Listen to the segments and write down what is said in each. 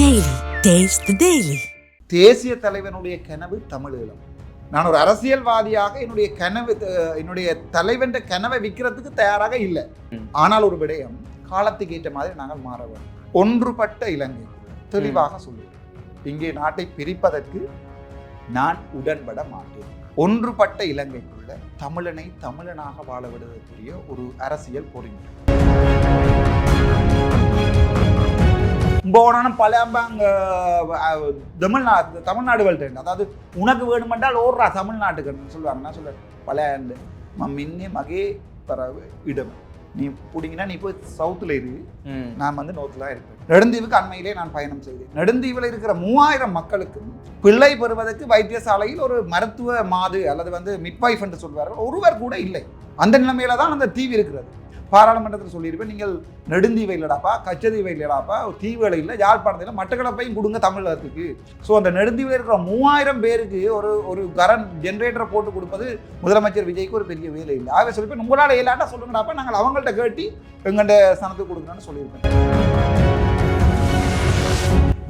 Daily. Taste the Daily. தேசிய தலைவனுடைய கனவு தமிழீழம். நான் ஒரு அரசியல்வாதியாக என்னுடைய தலைவன் கனவை விற்கிறதுக்கு தயாராக இல்லை. ஆனால் ஒரு விடயம், காலத்துக்கு ஏற்ற மாதிரி நாங்கள் மாற வேண்டும். ஒன்றுபட்ட இலங்கை தெளிவாக சொல்லுவேன். இங்கே நாட்டை பிரிப்பதற்கு நான் உடன்பட மாட்டேன். ஒன்றுபட்ட இலங்கைக்குள்ள தமிழனை தமிழனாக வாழ விடுவதற்குரிய ஒரு அரசியல் பொறிமுறை. போனாலும் பல தமிழ்நாடுகள்ட்ட, அதாவது உனக்கு வேணுமென்றால் ஓடுறா தமிழ்நாட்டுக்கு சொல்லுவாங்க. நான் சொல்ல பல மின்னே மகே பரவு இடம், நீ பிடிங்கன்னா நீ போய் சவுத்தில் இரு, நான் நோர்த்தில் தான் இருப்பேன். நெடுந்தீவுக்கு அண்மையிலே நான் பயணம் செய்தேன். நெடுந்தீவில் இருக்கிற 3000 மக்களுக்கு பிள்ளை பெறுவதற்கு வைத்தியசாலையில் ஒரு மருத்துவ மாது அல்லது மிட்வைஃப் என்று சொல்வார்கள், ஒருவர் கூட இல்லை. அந்த நிலைமையில தான் அந்த தீவு இருக்கிறது. பாராளுமன்றத்தில் சொல்லியிருப்பேன், நீங்கள் நெடுந்தீவை இல்லடாப்பா, கச்சதீவை இல்லடாப்பா, தீவுகளை இல்லை, யாழ்ப்பாணத்தில் மட்டக்களப்பையும் கொடுங்க தமிழகத்துக்கு. ஸோ அந்த நெடுந்தீவில் இருக்கிற 3000 பேருக்கு ஒரு கரண்ட் ஜென்ரேட்டரை போட்டு கொடுப்பது முதலமைச்சர் விஜய்க்கு ஒரு பெரிய வேலை இல்லை. ஆகவே சொல்லியிருப்பேன், உங்களால் இல்லாட்டா சொல்லுங்கடாப்பா, நாங்கள் அவங்கள்ட்ட கேட்டி எங்கள்ட சனத்துக்கு கொடுக்கணும்னு சொல்லியிருப்பேன்.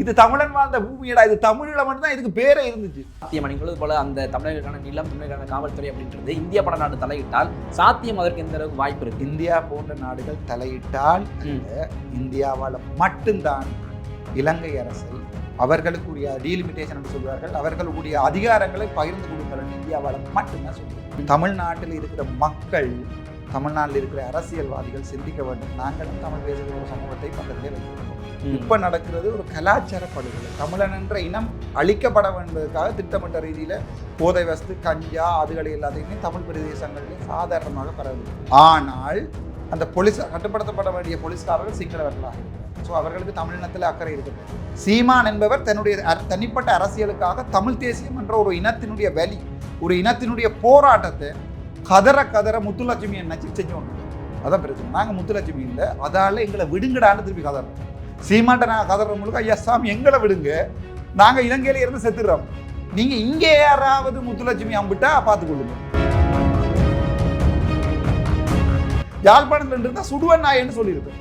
இது தமிழன் வாழ்ந்த பூமியடா, இது தமிழீழம் தான் இதுக்கு பேரே இருந்துச்சு. சாத்தியம் அணிங்களது போல அந்த தமிழர்களுக்கான நிலம், தமிழர்களுக்கான காவல்துறை அப்படின்றது இந்தியா போன்ற நாடு தலையிட்டால் சாத்தியம் அதற்கு எந்த அளவுக்கு வாய்ப்பு இருக்கு? இந்தியா போன்ற நாடுகள் தலையிட்டால் இந்தியாவால் மட்டும்தான் இலங்கை அரசை அவர்களுக்குரிய டீலிமிட்டேஷன் என்று சொல்வார்கள், அவர்களுக்குரிய அதிகாரங்களை பகிர்ந்து கொடுக்கணும் இந்தியாவால் மட்டும்தான் சொல்லுவாங்க. தமிழ்நாட்டில் இருக்கிற மக்கள், தமிழ்நாட்டில் இருக்கிற அரசியல்வாதிகள் சிந்திக்க வேண்டும். நாங்களும் தமிழ் பேசுகிற ஒரு சமூகத்தை பக்கத்திலே வைக்கிறோம். இப்ப நடக்கிறது ஒரு கலாச்சார படுகொலை. தமிழன் என்ற இனம் அழிக்கப்பட வேண்டுவதற்காக திட்டமிட்ட ரீதியில போதை வஸ்து, கஞ்சா, அதுகளை எல்லாத்தையுமே தமிழ் பிரதேசங்களிலே சாதாரணமாக பரவுது. ஆனால் அந்த கட்டுப்படுத்தப்பட வேண்டிய போலீஸ்காரர்கள் சிங்களவர்களாக இருக்கிறார். ஸோ அவர்களுக்கு தமிழினத்தில் அக்கறை இருக்கிறது. சீமான் என்பவர் தன்னுடைய தனிப்பட்ட அரசியலுக்காக தமிழ் தேசியம் என்ற ஒரு இனத்தினுடைய வலி, ஒரு இனத்தினுடைய போராட்டத்தை கதற முத்துலட்சுமி என்ன செஞ்சோம். அதான் பிரச்சனை. நாங்கள் முத்துலட்சுமி இல்லை, அதால எங்களை விடுங்கடான்னு திருப்பி கதறோம். சீமான்ட்ட நாங்கள் கதற முழுக்க, ஐயா சாமி எங்களை விடுங்க, நாங்கள் இலங்கையில இருந்து செத்துடுறோம், நீங்க இங்கே யாராவது முத்துலட்சுமி அம்பிட்டா பார்த்துக்கொள்ளுங்க. யாழ்ப்பாணத்துல இருந்தா சுடுவன் நாயன்னு சொல்லியிருப்பேன்.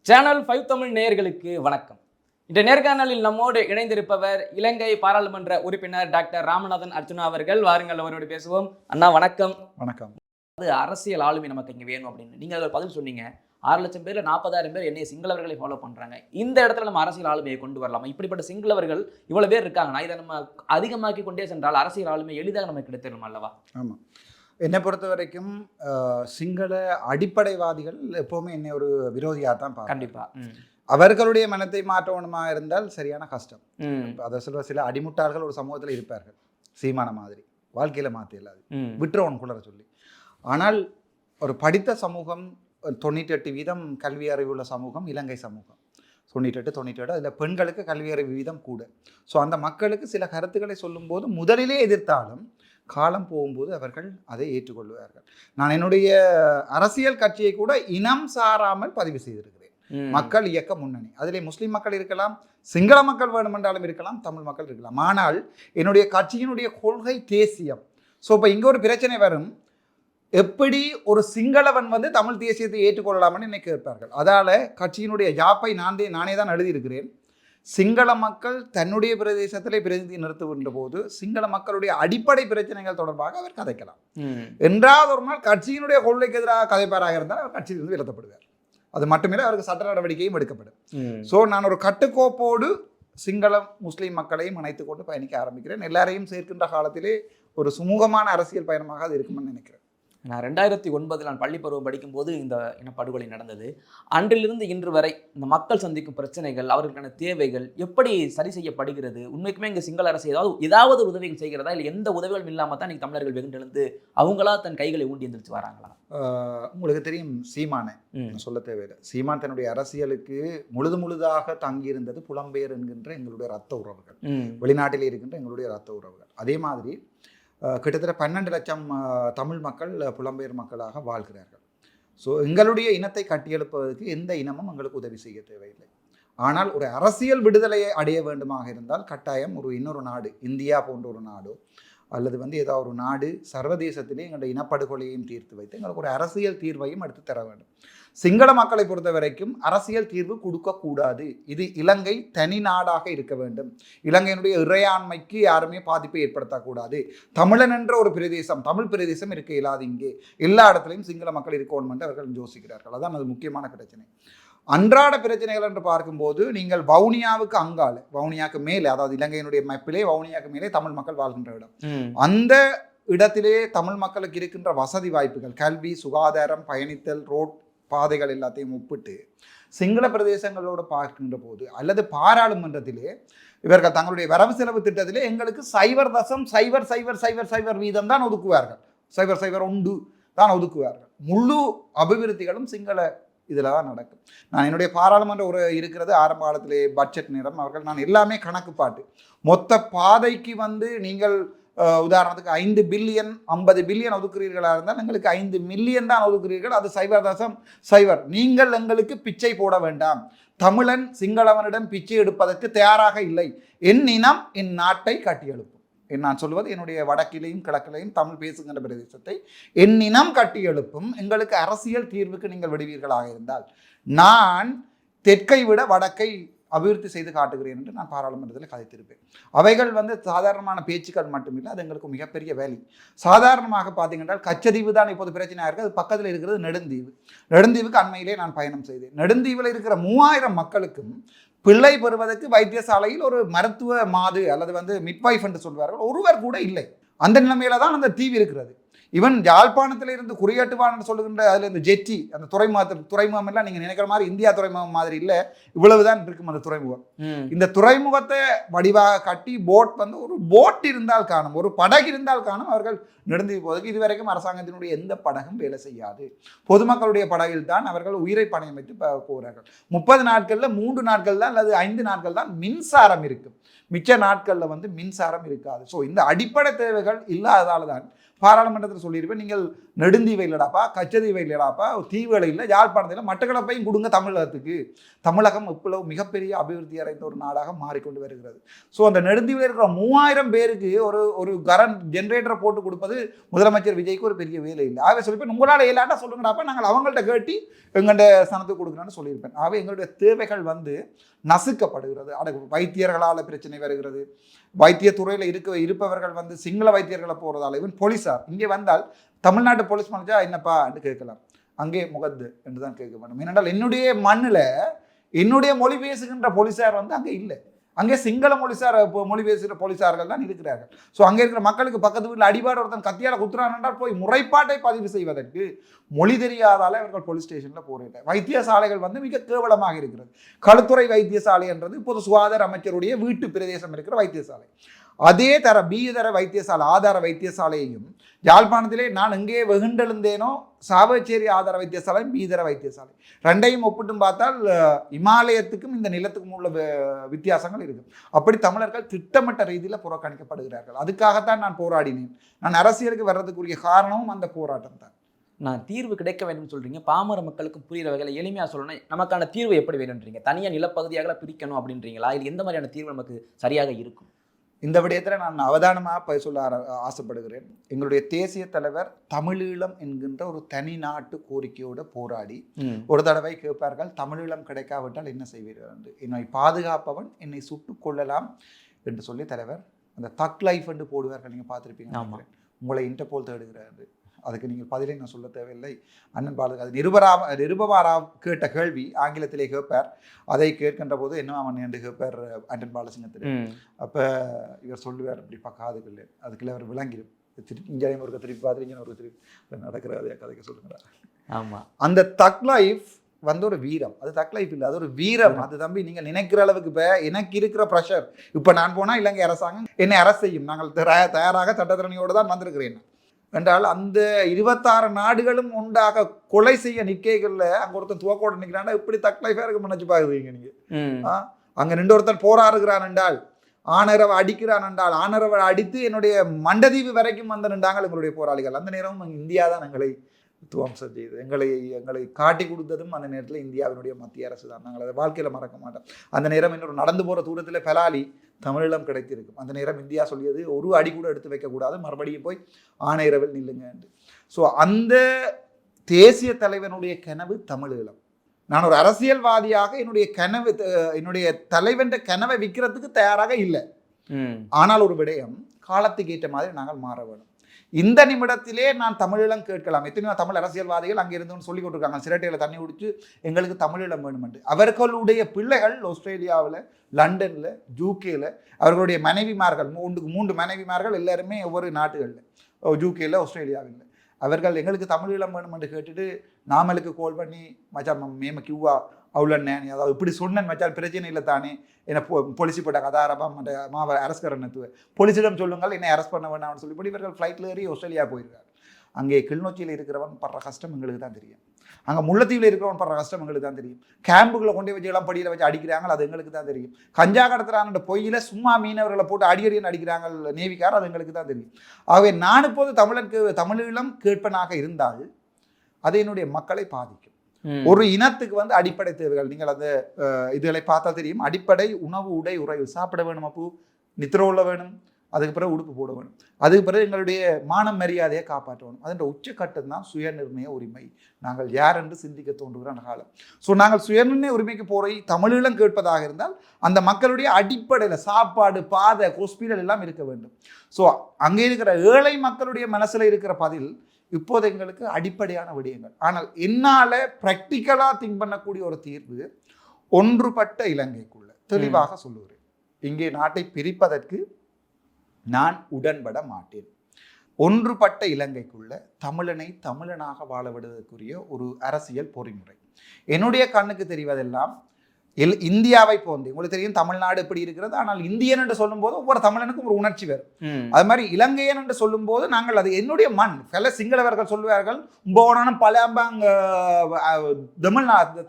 சேனல் 5 தமிழ் நேயர்களுக்கு வணக்கம். இந்த நேர்காணலில் நம்மோடு இணைந்திருப்பவர் இலங்கை பாராளுமன்ற உறுப்பினர் டாக்டர் ராமநாதன் அர்ஜுனா அவர்கள். வாருங்கள், அவரோடு பேசுவோம். அண்ணா வணக்கம். வணக்கம். அது அரசியல் ஆளுமை நமக்கு இங்கே வேணும் அப்படின்னு நீங்கள் அதில் பதில் சொன்னீங்க. 6 லட்சம் பேர்ல 40,000 பேர் என்னைய சிங்களவர்களை ஃபாலோ பண்றாங்க. இந்த இடத்துல நம்ம அரசியல் ஆளுமையை கொண்டு வரலாமா? இப்படிப்பட்ட சிங்களவர்கள் இவ்வளவு பேர் இருக்காங்கன்னா இதை நம்ம அதிகமாக்கி கொண்டே சென்றால் அரசியல் ஆளுமை எளிதாக நமக்கு கிடைத்திடும் அல்லவா? ஆமாம். என்னை பொறுத்த வரைக்கும் சிங்கள அடிப்படைவாதிகள் எப்போவுமே என்னை ஒரு விரோதியாக தான் பார்க்க. கண்டிப்பா. அவர்களுடைய மனத்தை மாற்றணுமா இருந்தால் சரியான கஷ்டம். அதை சில அடிமுட்டார்கள் ஒரு சமூகத்தில் இருப்பார்கள், சீமான மாதிரி வாழ்க்கையில மாற்ற இல்லாது விட்டுறவன் குளர சொல்லி. ஆனால் ஒரு படித்த சமூகம், 98% கல்வி அறிவுள்ள சமூகம் இலங்கை சமூகம். 98 அதில் பெண்களுக்கு கல்வி அறிவு வீதம் கூட. ஸோ அந்த மக்களுக்கு சில கருத்துக்களை சொல்லும்போது முதலிலே எதிர்த்தாலும் காலம் போகும்போது அவர்கள் அதை ஏற்றுக்கொள்வார்கள். நான் என்னுடைய அரசியல் கட்சியை கூட இனம் சாராமல் பதிவு செய்திருக்கிறேன். மக்கள் இயக்க முன்னணி. அதிலே முஸ்லிம் மக்கள் இருக்கலாம், சிங்கள மக்கள் வேணுமென்றாலும் இருக்கலாம், தமிழ் மக்கள் இருக்கலாம். ஆனால் என்னுடைய கட்சியினுடைய கொள்கை தேசியம். ஸோ இப்போ இங்கே ஒரு பிரச்சனை வரும், எப்படி ஒரு சிங்களவன் தமிழ் தேசியத்தை ஏற்றுக்கொள்ளலாம்னு என்னை கேட்பார்கள். அதால் கட்சியினுடைய ஜாப்பை நானே தான் எழுதியிருக்கிறேன். சிங்கள மக்கள் தன்னுடைய பிரதேசத்திலே பிரதிநிதி நிறுத்துகின்ற போது சிங்கள மக்களுடைய அடிப்படை பிரச்சனைகள் தொடர்பாக அவர் கதைக்கலாம். என்றாவது ஒரு நாள் கட்சியினுடைய கொள்கைக்கு எதிராக கதைப்பாராக இருந்தால் அவர் கட்சியிலிருந்து விலத்தப்படுவார். அது மட்டுமில்லை, அவருக்கு சட்ட நடவடிக்கையும் எடுக்கப்படும். ஸோ நான் ஒரு கட்டுக்கோப்போடு சிங்கள முஸ்லீம் மக்களையும் இணைத்துக் கொண்டு பயணிக்க ஆரம்பிக்கிறேன். எல்லாரையும் சேர்க்கின்ற காலத்திலே ஒரு சுமூகமான அரசியல் பயணமாக அது இருக்குமென்னு நினைக்கிறேன். நான் 2009 நான் பள்ளி பருவம் படிக்கும்போது இந்த இனப்படுகொலை நடந்தது. அன்றிலிருந்து இன்று வரை இந்த மக்கள் சந்திக்கும் பிரச்சனைகள், அவர்களுக்கான தேவைகள் எப்படி சரி செய்யப்படுகிறது? உண்மைக்குமே இங்கே சிங்கள அரசு ஏதாவது உதவிகள் செய்கிறதா, இல்லை எந்த உதவிகளும் இல்லாமல் தான் நீங்கள் தமிழர்கள் வெகுண்டெழுந்து அவங்களா தன் கைகளை ஊண்டி எந்திரிச்சு வராங்களா? உங்களுக்கு தெரியும், சீமானை சொல்ல தேவையில்லை. சீமான் தன்னுடைய அரசியலுக்கு முழுதாக தங்கியிருந்தது புலம்பெயர் என்கின்ற எங்களுடைய ரத்த உறவுகள், வெளிநாட்டிலே இருக்கின்ற எங்களுடைய ரத்த உறவுகள். அதே மாதிரி கிட்டத்தட்ட 12 லட்சம் தமிழ் மக்கள் புலம்பெயர் மக்களாக வாழ்கிறார்கள். ஸோ எங்களுடைய இனத்தை கட்டியெழுப்பதற்கு எந்த இனமும் எங்களுக்கு உதவி செய்ய தேவையில்லை. ஆனால் ஒரு அரசியல் விடுதலையை அடைய வேண்டுமாக இருந்தால் கட்டாயம் இன்னொரு நாடு, இந்தியா போன்ற ஒரு நாடோ அல்லது ஏதாவது ஒரு நாடு சர்வதேசத்திலே எங்களுடைய இனப்படுகொலையையும் தீர்த்து வைத்து எங்களுக்கு ஒரு அரசியல் தீர்வையும் எடுத்து தர வேண்டும். சிங்கள மக்களை பொறுத்த வரைக்கும் அரசியல் தீர்வு கொடுக்கக்கூடாது. இது இலங்கை தனி நாடாக இருக்க வேண்டும். இலங்கையினுடைய இறையாண்மைக்கு யாருமே பாதிப்பை ஏற்படுத்தக்கூடாது. தமிழன் என்ற ஒரு பிரதேசம், தமிழ் பிரதேசம் இருக்க இயலாது. இங்கே எல்லா இடத்துலையும் சிங்கள மக்கள் இருக்கணும் என்று அவர்கள் யோசிக்கிறார்கள். அதான் அது முக்கியமான பிரச்சனை. அன்றாட பிரச்சனைகள் என்று பார்க்கும்போது நீங்கள் வவுனியாவுக்கு அங்கால, வவுனியாவுக்கு மேலே, அதாவது இலங்கையினுடைய மேப்பிலே வவுனியாவுக்கு மேலே தமிழ் மக்கள் வாழ்கின்ற இடம். அந்த இடத்திலே தமிழ் மக்களுக்கு இருக்கின்ற வசதி வாய்ப்புகள், கல்வி, சுகாதாரம், பயணித்தல், ரோட் பாதைகள் எல்லாத்தையும் ஒப்பிட்டு சிங்கள பிரதேசங்களோடு பார்க்கின்ற போது அல்லது பாராளுமன்றத்திலே இவர்கள் தங்களுடைய வரவு செலவு திட்டத்திலே எங்களுக்கு 0.000000 வீதம் தான் ஒதுக்குவார்கள். 0.01 தான் ஒதுக்குவார்கள். முழு அபிவிருத்திகளும் சிங்கள இதில் தான் நடக்கும். நான் என்னுடைய பாராளுமன்ற ஒரு இருக்கிறது ஆரம்ப காலத்திலே பட்ஜெட் நேரம் அவர்கள் நான் எல்லாமே கணக்கு பாட்டு மொத்த பாதைக்கு நீங்கள் உதாரணத்துக்கு 5 பில்லியன் 50 பில்லியன் ஒதுக்குறீர்களாக இருந்தால் எங்களுக்கு 5 மில்லியன் தான் ஒதுக்குறீர்கள். அது 0.0. நீங்கள் எங்களுக்கு பிச்சை போட வேண்டாம். தமிழன் சிங்களவனிடம் பிச்சை எடுப்பதற்கு தயாராக இல்லை. என் இனம் என் நாட்டை கட்டியெழுப்பும். நான் சொல்வது என்னுடைய வடக்கிலையும் கிழக்கிலையும் தமிழ் பேசுகின்ற பிரதேசத்தை என் இனம் கட்டியெழுப்பும். எங்களுக்கு அரசியல் தீர்வுக்கு நீங்கள் விடுவீர்களாக இருந்தால் நான் தெற்கை விட வடக்கை அபிவிருத்தி செய்து காட்டுகிறேன் என்று நான் பாராளுமன்றத்தில் கதைத்திருப்பேன். அவைகள் சாதாரணமான பேச்சுக்கள் மட்டுமில்லை, அது எங்களுக்கு மிகப்பெரிய வேலை. சாதாரணமாக பார்த்தீங்கன்னா கச்சதீவு தான் இப்போது பிரச்சனையாக இருக்குது. அது பக்கத்தில் இருக்கிறது நெடுந்தீவு. நெடுந்தீவுக்கு அண்மையிலே நான் பயணம் செய்தேன். நெடுந்தீவில் இருக்கிற 3000 மக்களுக்கும் பிள்ளை பெறுவதற்கு வைத்தியசாலையில் ஒரு மருத்துவ மாது அல்லது மிட்வைஃப் என்று சொல்வார்கள், ஒருவர் கூட இல்லை. அந்த நிலைமையில தான் அந்த தீவு இருக்கிறது. ஈவன் யாழ்ப்பாணத்தில் இருந்து குறியேட்டுவான் சொல்லுகின்ற அதில் இந்த ஜெட்டி அந்த துறைமுகம் எல்லாம் நீங்கள் நினைக்கிற மாதிரி இந்தியா துறைமுகம் மாதிரி இல்லை, இவ்வளவுதான் இருக்கும் அந்த துறைமுகம். இந்த துறைமுகத்தை வடிவாக கட்டி போட் ஒரு போட் இருந்தால் காணும், ஒரு படகு இருந்தால் காணும். அவர்கள் நெடுந்தீவு போவதற்கு இதுவரைக்கும் அரசாங்கத்தினுடைய எந்த படகும் வேலை செய்யாது. பொதுமக்களுடைய படகில் தான் அவர்கள் உயிரை பணயம் வைத்து போகிறார்கள். 30 நாட்களில் 3 நாட்கள் தான் அல்லது 5 நாட்கள் தான் மின்சாரம் இருக்கும். மிச்ச நாட்களில் மின்சாரம் இருக்காது. ஸோ இந்த அடிப்படை தேவைகள் இல்லாததால் தான் பாராளுமன்றத்தில் சொல்லியிருப்பேன், நீங்கள் நெடுந்தீவை இல்லடாப்பா, கச்சதீவை இல்லடாப்பா, தீவுகளை இல்லை, யாழ்ப்பாணத்தில் மட்டக்களப்பையும் கொடுங்க தமிழகத்துக்கு. தமிழகம் இவ்வளவு மிகப்பெரிய அபிவிருத்தி அடைந்த ஒரு நாடாக மாறிக்கொண்டு வருகிறது. ஸோ அந்த நெடுந்தீவில் இருக்கிற 3000 பேருக்கு ஒரு கரண்ட் ஜென்ரேட்டரை போட்டு கொடுப்பது முதலமைச்சர் விஜய்க்கு ஒரு பெரிய வேலை இல்லை. ஆகவே சொல்லியிருப்பேன், உங்களால் இல்லாட்டா சொல்லுங்கடாப்பா, நாங்கள் அவங்கள்ட்ட கேட்டி எங்கள்ட சனத்துக்கு கொடுக்கணும்னு சொல்லியிருப்பேன். ஆகவே எங்களுடைய தேவைகள் நசுக்கப்படுகிறது. வைத்தியர்களால் பிரச்சனை வருகிறது. வைத்தியத்துறையில் இருப்பவர்கள் சிங்கள வைத்தியர்களை போகிறதால இவன் போலீஸார் இங்கே வந்தால் தமிழ்நாட்டு போலீஸ் மனுச்சா என்னப்பா என்று கேட்கலாம், அங்கே முகத்து என்று தான் கேட்க வேண்டும். ஏனென்றால் என்னுடைய மண்ணில் என்னுடைய மொழி பேசுகின்ற போலீஸார் அங்கே இல்லை. அங்கே சிங்கள மொழி பேசுகிற போலீஸார்கள் தான் இருக்கிறார்கள். ஸோ அங்கே இருக்கிற மக்களுக்கு பக்கத்து வீட்டில் அடிபாடு ஒருத்தன் கத்தியால் குத்துறான் என்றால் போய் முறைப்பாட்டை பதிவு செய்வதற்கு மொழி தெரியாதாலே அவர்கள் போலீஸ் ஸ்டேஷனில் போகிறாங்க. வைத்தியசாலைகள் மிக கேவலமாக இருக்கிறது. களுத்துறை வைத்தியசாலை என்றது இப்போது சுகாதார அமைச்சருடைய வீட்டு பிரதேசம் இருக்கிற வைத்தியசாலை. அதே தர தர வைத்தியசாலை ஆதார வைத்தியசாலையையும் யாழ்ப்பாணத்திலே நான் எங்கே வெகுண்டெழுந்தேனோ சாவச்சேரி ஆதார வைத்தியசாலை பீதர வைத்தியசாலை ரெண்டையும் ஒப்பிட்டும் பார்த்தால் இமாலயத்துக்கும் இந்த நிலத்துக்கும் உள்ள வித்தியாசங்கள் இருக்கும். அப்படி தமிழர்கள் திட்டமிட்ட ரீதியில் புறக்கணிக்கப்படுகிறார்கள். அதுக்காகத்தான் நான் போராடினேன். நான் அரசியலுக்கு வர்றதுக்குரிய காரணமும் அந்த போராட்டம் தான். நான் தீர்வு கிடைக்க வேண்டும் சொல்றீங்க, பாமர மக்களுக்கு புரிகிற வகையில் எளிமையாக சொல்லணும், நமக்கான தீர்வு எப்படி வேணும்ன்றீங்க? தனியாக நிலப்பகுதியாக பிரிக்கணும் அப்படின்றீங்களா? இது எந்த மாதிரியான தீர்வு நமக்கு சரியாக இருக்கும்? இந்த விடயத்தில் நான் அவதானமாக சொல்ல ஆசைப்படுகிறேன். எங்களுடைய தேசிய தலைவர் தமிழீழம் என்கின்ற ஒரு தனி நாட்டு கோரிக்கையோடு போராடி ஒரு தடவை கேட்பார்கள், தமிழீழம் கிடைக்காவிட்டால் என்ன செய்வீர்கள் என்று. என்னை பாதுகாப்பவன் என்னை சுட்டுக் கொள்ளலாம் என்று சொல்லி தலைவர் அந்த தக் லைஃப் என்று போடுவார்கள். நீங்கள் பார்த்துருப்பீங்க. உங்களை இன்டர்போல் தேடுகிறாரு. அதுக்கு நீங்கள் பதிலை நான் சொல்ல தேவையில்லை. அண்ணன் பாலு அது நிருபமாராவ் கேட்ட கேள்வி ஆங்கிலத்திலே கேட்பார். அதை கேட்கின்ற போது என்ன அவன் என்று கேட்பார் அண்ணன் பாலசிங்கத்தில். அப்போ இவர் சொல்லுவார், இப்படி காதுகள் அதுக்குள்ள அவர் விளங்கிடும். இங்கேயும் ஒரு திருப்பி பார்த்து இங்கே ஒரு திருப்பி நடக்கிற அதே கதைக்கு சொல்லுங்கிறார். ஆமாம், அந்த தக் லைஃப் ஒரு வீரம். அது தக் லைஃப் இல்லை, அது ஒரு வீரம். அது தம்பி நீங்கள் நினைக்கிற அளவுக்கு இப்போ எனக்கு இருக்கிற ப்ரெஷர், இப்போ நான் போனால் இலங்கை அரசாங்கம் என்னை அரசு செய்யும், நாங்கள் தயாராக சட்டத்திறனையோடு தான் வந்திருக்கிறேன் என்றால் அந்த 26 நாடுகளும் உண்டாக கொலை செய்ய நிற்கைகளில் அங்கே ஒருத்தன் துவக்கோடு நிற்கிறான்னா இப்படி தக் லைஃபாக இருக்க நினைச்சு பார்க்குறீங்க நீங்கள். அங்கே 2 ஒருத்தன் போராடுகிறான் என்றால், ஆனரவை அடிக்கிறான் என்றால், ஆனரவை அடித்து என்னுடைய மண்டதீவு வரைக்கும் நின்றாங்க எங்களுடைய போராளிகள். அந்த நேரம் இந்தியா தான் எங்களை துவம்சம் செய்தது. எங்களை காட்டி கொடுத்ததும் அந்த நேரத்தில் இந்தியாவினுடைய மத்திய அரசு தான். நாங்கள் அதை வாழ்க்கையில் மறக்க மாட்டோம். அந்த நேரம் இன்னொரு நடந்து போகிற தூரத்தில் பெலாலி தமிழீழம் கிடைத்திருக்கும். அந்த நேரம் இந்தியா சொல்லியது ஒரு அடி கூட எடுத்து வைக்கக்கூடாது, மறுபடியும் போய் ஆணையரவில் நில்லுங்க. ஸோ அந்த தேசிய தலைவனுடைய கனவு தமிழீழம். நான் ஒரு அரசியல்வாதியாக என்னுடைய தலைவன் கனவை விற்கிறதுக்கு தயாராக இல்லை. ஆனால் ஒரு விடயம், காலத்துக்கு ஏற்ற மாதிரி நாங்கள் மாற வேணும். இந்த நிமிடத்திலே நான் தமிழீழம் கேட்கலாம். எத்தனையோ தமிழ் அரசியல்வாதிகள் அங்கே இருந்தவன்னு சொல்லி கொண்டிருக்காங்க, சிரட்டையில் தண்ணி குடிச்சு எங்களுக்கு தமிழீழம் வேணும் என்று. அவர்களுடைய பிள்ளைகள் ஆஸ்திரேலியாவில், லண்டனில், யூகேல அவர்களுடைய மனைவிமார்கள், 3 மனைவிமார்கள் எல்லாருமே ஒவ்வொரு நாட்டுகளில், யூகேல, ஆஸ்திரேலியாவில், அவர்கள் எங்களுக்கு தமிழீழம் வேணும் என்று கேட்டுட்டு நாமளுக்கு கால் பண்ணி மச்சான் மேம கியூவா அவ்வளோண்ணே, அதாவது இப்படி சொன்னேன் மச்சான், பிரச்சனை இல்லை தானே, என்னை பொலிசி போட்டாங்க அதாரப்பா மாவ அரஸ்கரனத்துவ பொலிசிடம் சொல்லுங்கள் என்னை அரெஸ்ட் பண்ண வேண்டாம்னு சொல்லிப்படி இவர்கள் ஃப்ளைட்டில் ஏறி ஆஸ்திரேலியா போயிருக்காரு. அங்கே கிளிநொச்சியில் இருக்கிறவன் படுற கஷ்டம் எங்களுக்கு தான் தெரியும். அங்கே முல்லைத்தீவில் இருக்கிறவன் படுற கஷ்டம் எங்களுக்கு தான் தெரியும். கேம்புகளை கொண்டு வச்சு எல்லாம் படியில் வச்சு அடிக்கிறாங்க, அது எங்களுக்கு தான் தெரியும். கஞ்சா கடத்துறாங்க பொய்யில் சும்மா மீனவர்களை போட்டு அடிக்கடின்னு அடிக்கிறாங்க நேவிக்கார், அது எங்களுக்கு தான் தெரியும். ஆகவே நான் இப்போது தமிழீழம் கேட்பனாக இருந்தால் அது என்னுடைய மக்களை பாதிக்கும். ஒரு இனத்துக்கு அடிப்படை தேவைகள், நீங்கள் அந்த இதுகளை பார்த்தா தெரியும். அடிப்படை உணவு, உடை, உறைவு, சாப்பிட வேணும், அப்போ நித்திரோல வேணும், அதுக்கு பிறகு உடுப்பு போட வேணும், அதுக்கு பிறகு எங்களுடைய மானம் மரியாதையை காப்பாற்றணும். அதன் உச்சக்கட்டம் தான் சுயநிர்ணய உரிமை. நாங்கள் யார் என்று சிந்திக்க தோன்றுகிற காலம். ஸோ நாங்கள் சுயநிர்ணய உரிமைக்கு போய் தமிழீழம் கேட்பதாக இருந்தால் அந்த மக்களுடைய அடிப்படையில் சாப்பாடு, பாதை, ஹாஸ்பிட்டல் எல்லாம் இருக்க வேண்டும். ஸோ அங்கே இருக்கிற ஏழை மக்களுடைய மனசில் இருக்கிற பதில் இப்போது எங்களுக்கு அடிப்படையான விடயங்கள். ஆனால் என்னால் ப்ராக்டிக்கலாக திங்க் பண்ணக்கூடிய ஒரு தீர்வு ஒன்றுபட்ட இலங்கைக்குள்ள தெளிவாக சொல்லுகிறேன். இங்கே நாட்டை பிரிப்பதற்கு நான் உடன்பட மாட்டேன். ஒன்றுபட்ட இலங்கைக்குள்ள தமிழனை தமிழனாக வாழ விடுவதற்குரிய ஒரு அரசியல் பொறிமுறை என்னுடைய கண்ணுக்கு தெரிவதெல்லாம் இந்தியாவை போன்று. உங்களுக்கு தெரியும் தமிழ்நாடு எப்படி இருக்கிறது, ஆனால் இந்தியன் என்று சொல்லும் போது ஒவ்வொரு தமிழனுக்கும் ஒரு உணர்ச்சி வரும். அது மாதிரி இலங்கையன் என்று சொல்லும் போது நாங்கள் அது என்னுடைய மண். பல சிங்களவர்கள் சொல்லுவார்கள் போனாலும் பலம்பாங்க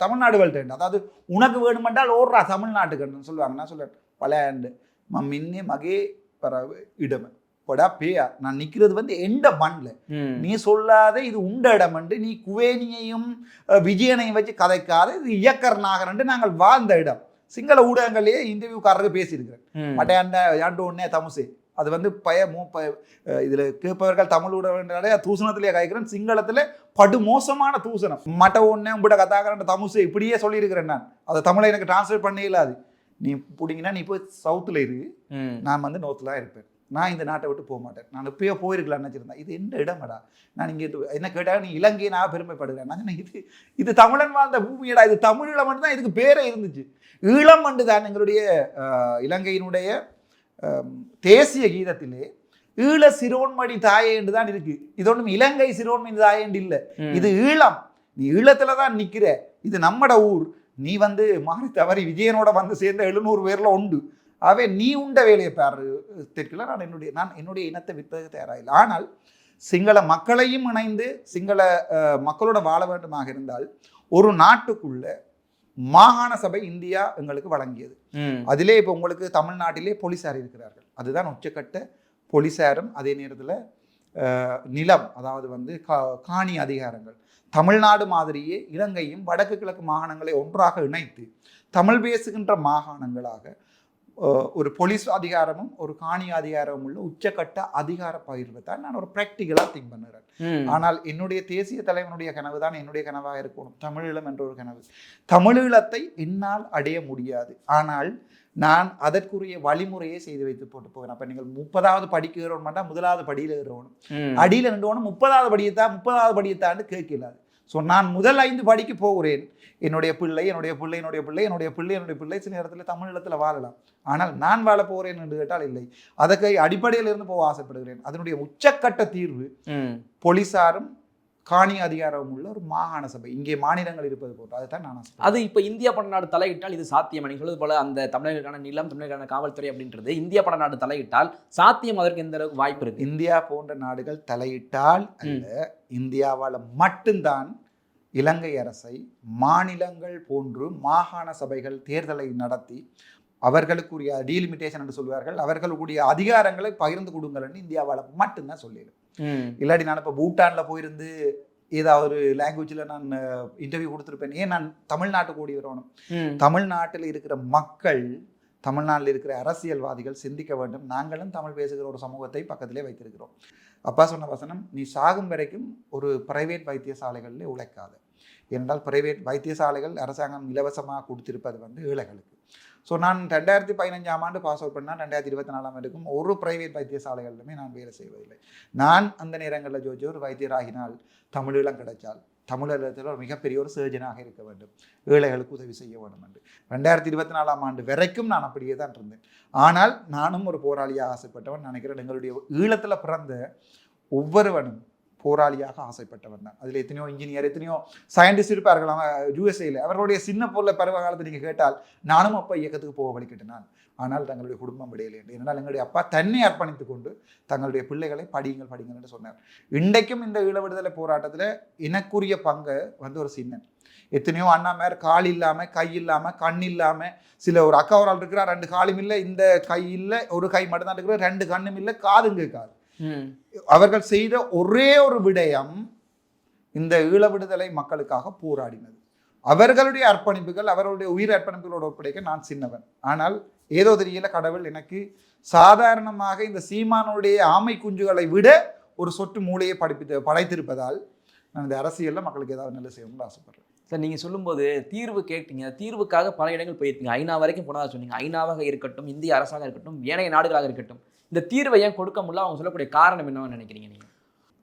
தமிழ்நாடுகள்ட்ட, அதாவது உனக்கு வேணுமென்றால் ஓடுறா தமிழ்நாட்டுக்கு சொல்லுவாங்க. நான் சொல்லுவேன் பல மின்னே மகே பரவு இடமை படா பேயா, நான் நிற்கிறது எந்த மண்ணில், நீ சொல்லாத இது உண்ட இடம் என்று நீ குவேனியையும் விஜயனையும் வச்சு கதைக்காத, இது இயக்கர் நாகர் நாங்கள் வாழ்ந்த இடம். சிங்கள ஊடகங்களே இன்டர்வியூக்காரருக்கு பேசியிருக்கிறேன். மட்டையாண்ட யாண்டு ஒன்னே தமுசு, அது இதில் கேட்பவர்கள் தமிழ் ஊடகங்களே தூசணத்திலே காய்க்கிறேன், சிங்களத்தில் படு மோசமான தூசணம். மட்டை ஒன்னே உங்கள்கிட்ட கதாக்கிறேன் தமுசு இப்படியே சொல்லியிருக்கிறேன். நான் அதை தமிழை எனக்கு டிரான்ஸ்லேட் பண்ணே இல்லாது. நீ பிடிங்கன்னா நீ போய் சவுத்தில் இரு, நான் நோர்த்தில் தான் இருப்பேன். நான் இந்த நாட்டை விட்டு போக மாட்டேன். நான் இப்போயோ போயிருக்கலாம்னு நினச்சிருந்தேன். இது எந்த இடமடா, நான் இங்கே என்ன கேட்டால் நீ இலங்கையை நான் பெருமைப்படுகிறேன். நான் இது தமிழன் வாழ்ந்த பூமியடா, இது தமிழீழம் தான் இதுக்கு பேரே இருந்துச்சு. ஈழம் என்று தான் எங்களுடைய இலங்கையினுடைய தேசிய கீதத்திலே ஈழ சிரோன்மணி தாயே என்று தான் இருக்கு. இது ஒன்றும் இலங்கை சிரோன்மணி தாயே என்று இல்லை, இது ஈழம். நீ ஈழத்தில் தான் நிற்கிற, இது நம்மட ஊர். நீ மாறி தவறி விஜயனோட சேர்ந்த 700 பேரில் உண்டு. ஆகவே நீ உண்ட வேலையை பாரு தெற்குல. நான் என்னுடைய இனத்தை விற்பதற்கு தயாராக. ஆனால் சிங்கள மக்களையும் இணைந்து சிங்கள மக்களோட வாழ வேண்டுமாக இருந்தால் ஒரு நாட்டுக்குள்ள மாகாண சபை இந்தியா எங்களுக்கு வழங்கியது. அதிலே இப்போ உங்களுக்கு தமிழ்நாட்டிலே போலீசார் இருக்கிறார்கள், அதுதான் உச்சக்கட்ட போலீசாரும். அதே நேரத்தில் நிலம், அதாவது காணி அதிகாரங்கள். தமிழ்நாடு மாதிரியே இலங்கையும் வடக்கு கிழக்கு மாகாணங்களை ஒன்றாக இணைத்து தமிழ் பேசுகின்ற மாகாணங்களாக ஒரு போலீஸ் அதிகாரமும் ஒரு காணி அதிகாரமும் உள்ள உச்சக்கட்ட அதிகார பகிர்வை தான் நான் ஒரு ப்ராக்டிக்கலாக திங்க் பண்ணுறேன். ஆனால் என்னுடைய தேசிய தலைவனுடைய கனவு தான் என்னுடைய கனவாக இருக்கணும், தமிழீழம் என்ற ஒரு கனவு. தமிழீழத்தை என்னால் அடைய முடியாது, ஆனால் நான் அதற்குரிய வழிமுறையை செய்து வைத்து போட்டு போகிறேன். அப்போ நீங்கள் 30வது படிக்கு ஏறணும்னா முதலாவது படியில் ஏறணும், அடியில் நின்றோணும் 30வது படியை தாண்டு கேட்கலாது. ஸோ நான் முதல் 5 படிக்கு போகிறேன். என்னுடைய பிள்ளை சில நேரத்தில் தமிழீழத்தில் வாழலாம், ஆனால் நான் வாழ போகிறேன் என்று கேட்டால் இல்லை. அதற்கு அடிப்படையில் இருந்து போக ஆசைப்படுகிறேன். அதனுடைய உச்சக்கட்ட தீர்வு போலீசாரும் காணி அதிகாரம் உள்ள ஒரு மாகாண சபை, இங்கே மாநிலங்கள் இருப்பது போட்டு. அதுதான் நான் அது இப்போ இந்தியா படநாடு தலையிட்டால் இது சாத்தியம். நீங்கள் சொல்வது போல அந்த தமிழர்களுக்கான நிலம், தமிழர்களுக்கான காவல்துறை அப்படின்றது இந்தியா படநாடு தலையிட்டால் சாத்தியம், அதற்கு எந்த அளவுக்கு வாய்ப்பு இருக்கு? இந்தியா போன்ற நாடுகள் தலையிட்டால் அல்ல, இந்தியாவால் மட்டும்தான் இலங்கை அரசை மாநிலங்கள் போன்று மாகாண சபைகள் தேர்தலை நடத்தி அவர்களுக்குரிய டீலிமிட்டேஷன் என்று சொல்வார்கள், அவர்களுக்குரிய அதிகாரங்களை பகிர்ந்து கொடுங்கள் என்று இந்தியாவால் மட்டும்தான் சொல்லிடும். இல்லாட்டி நான் இப்போ பூட்டானில் போயிருந்து ஏதாவது ஒரு லாங்குவேஜில் நான் இன்டர்வியூ கொடுத்துருப்பேன். ஏன் நான் தமிழ்நாட்டுக்கு ஓடி வரணும்? தமிழ்நாட்டில் இருக்கிற மக்கள், தமிழ்நாட்டில் இருக்கிற அரசியல்வாதிகள் சிந்திக்க வேண்டும். நாங்களும் தமிழ் பேசுகிற ஒரு சமூகத்தை பக்கத்திலே வைத்திருக்கிறோம். அப்பா சொன்ன வசனம், நீ சாகும் வரைக்கும் ஒரு பிரைவேட் வைத்தியசாலைகளில் உழைக்காது. ஏனென்றால் பிரைவேட் வைத்தியசாலைகள் அரசாங்கம் இலவசமாக கொடுத்திருப்பது வந்து ஏழைகளுக்கு. ஸோ நான் 2015ஆம் ஆண்டு பாஸ் அவுட் பண்ணால் 2024ஆம் ஆண்டுக்கும் ஒரு பிரைவேட் வைத்தியசாலைகளிலுமே நான் வேலை செய்வதில்லை. நான் அந்த நேரங்களில் ஜோதிச்சு ஒரு வைத்தியராகினால் தமிழீழம் கிடைச்சால் தமிழகத்தில் ஒரு மிகப்பெரிய ஒரு சர்ஜனாக இருக்க வேண்டும், ஏழைகளுக்கு உதவி செய்ய வேண்டும் என்று 2024ஆம் ஆண்டு வரைக்கும் நான் அப்படியே தான் இருந்தேன். ஆனால் நானும் ஒரு போராளியாக ஆசைப்பட்டவன். நினைக்கிறேன் எங்களுடைய ஈழத்தில் பிறந்த ஒவ்வொருவனும் போராளியாக ஆசைப்பட்டவன் தான். அதில் எத்தனையோ இன்ஜினியர், எத்தனையோ சயின்டிஸ்ட் இருப்பார்கள் யூஎஸ்ஏயில். அவர்களுடைய சின்ன பொருளை பருவ காலத்தை நீங்கள் கேட்டால் நானும் அப்பா இயக்கத்துக்கு போக வழிகிட்டேன். ஆனால் தங்களுடைய குடும்பம் விடையிலே. ஏனென்றால் எங்களுடைய அப்பா தன்னை அர்ப்பணித்து கொண்டு தங்களுடைய பிள்ளைகளை படியுங்கள் என்று சொன்னார். இன்றைக்கும் இந்த ஈழ விடுதலை போராட்டத்தில் எனக்குரிய பங்கை வந்து ஒரு சின்ன எத்தனையோ அண்ணாமார் கால் இல்லாமல், கை இல்லாமல், கண் இல்லாமல், சில ஒரு அக்கா ஒரு ஆள் இருக்கிறா 2 காலும் இல்லை, இந்த கை இல்லை, ஒரு கை மட்டும்தான் இருக்கிற, 2 கண்ணும் இல்லை, காதும் கேட்காது. அவர்கள் செய்த ஒரே ஒரு விடயம் இந்த ஈழ விடுதலை மக்களுக்காக போராடினது. அவர்களுடைய அர்ப்பணிப்புகள், அவர்களுடைய உயிர் அர்ப்பணிப்புகளோட ஒப்படைக்க நான் சின்னவன். ஆனால் ஏதோ தெரியல கடவுள் எனக்கு சாதாரணமாக இந்த சீமானுடைய ஆமை குஞ்சுகளை விட ஒரு சொட்டு மூளையை படைத்திருப்பதால் நான் இந்த அரசியலில் மக்களுக்கு ஏதாவது நல்ல செய்யணும்னு ஆசைப்படுறேன். சார், நீங்கள் சொல்லும்போது தீர்வு கேட்டீங்க. தீர்வுக்காக பல இடங்கள் போயிருக்கீங்க. ஐநா வரைக்கும் போனதாக சொன்னீங்க. ஐநாவாக இருக்கட்டும், இந்திய அரசாக இருக்கட்டும், ஏனைய நாடுகளாக இருக்கட்டும், இந்த தீர்வை ஏன் கொடுக்க முடியல? அவங்க சொல்லக்கூடிய காரணம் என்னன்னு நினைக்கிறீங்க நீங்கள்?